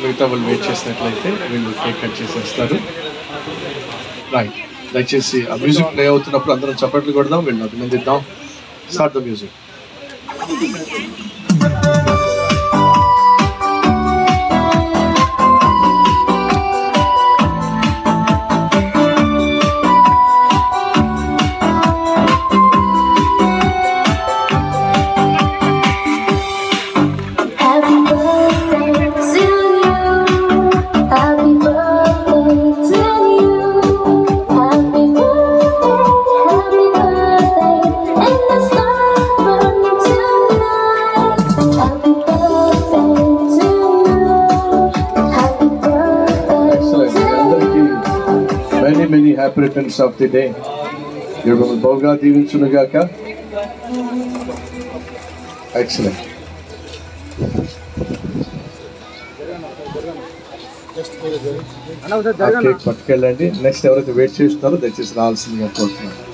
మిగతా వాళ్ళు వెయిట్ చేసినట్లయితే వీళ్ళు కేక్ కట్ చేసేస్తారు. రైట్, దయచేసి ఆ మ్యూజిక్ ప్లే అవుతున్నప్పుడు అందరం చప్పట్లు కొడదాం, వీళ్ళు అభినందిద్దాం. Start the music. Many happy returns of the day. You're going to boga దీవించునుగాక. Excellent. కేక్ పట్టుకెళ్ళండి. నెక్స్ట్ ఎవరైతే వెయిట్ చేస్తున్నారో దయచేసి రావాల్సిందిగా కోరుతున్నాను.